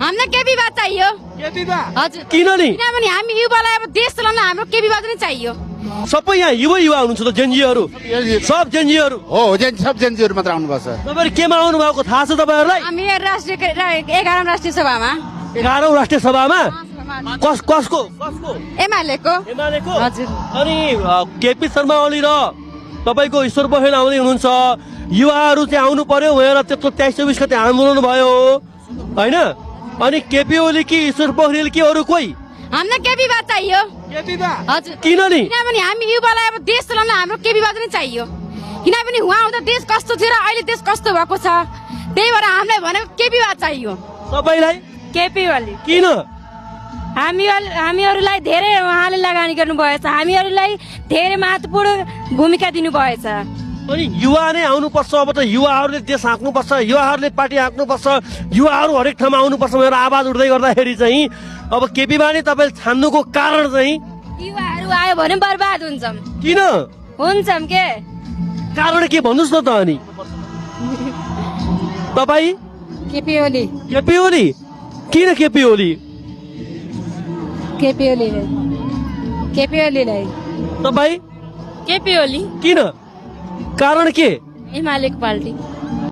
हामीलाई केपी बात चाहियो हजुर किन नि किनभने हामी युवालाई अब देश चलाउन हाम्रो केपी बात नै चाहियो सबै यहाँ युवा हुनुहुन्छ त जेनजीहरू सब जेनजीहरू हो सब जेनजीहरू मात्र आउनुपर्छ। तपाईँहरू केमा आउनु भएको थाहा छ तपाईँहरूलाई हामी राष्ट्रिय 11औं राष्ट्रिय सभामा 11औं राष्ट्रिय सभामा कसको एमालेको एमालेको हजुर अनि केपी शर्मा ओली र तपाईँको ईश्वर बहेल आउँदै हुनुहुन्छ युवाहरू चाहिँ आउनु पर्यो भनेर त्यत्रो 23-24 गते आन्दोलन भयो होइन अनि केपी ओली कि ईश्वर बहेल कि अरू कोही हामीलाई केपी बात चाहियो हजुर किन नि किनभने हामी युवालाई अब देश चलाउन हाम्रो केपी बात नै चाहियो किनभने उहाँ आउँदा देश कस्तो थियो र अहिले देश कस्तो भएको छ त्यही भएर हामीलाई भनेको केपी बात चाहियो तपाईँलाई केपी ओली किन हामीहरूलाई धेरै उहाँले लगानी गर्नु भएछ हामीहरूलाई धेरै महत्त्वपूर्ण भूमिका दिनु भएछ अनि युवा नै आउनुपर्छ अब त युवाहरूले देश हाँक्नुपर्छ युवाहरूले पार्टी हाँक्नुपर्छ युवाहरू हरेक ठाउँमा आउनुपर्छ भनेर आवाज उठ्दै गर्दाखेरि चाहिँ अब केपीमा नै तपाईँले छान्नुको कारण चाहिँ युवाहरू आयो भने बर्बाद हुन्छौँ किन हुन्छौँ के कारण के भन्नुहोस् न त अनि तपाईँ केपी ओली केपी ओली किन केपी ओली केपी ओलीलाई तपाईँ केपी ओली किन कारण के एमालेको पार्टी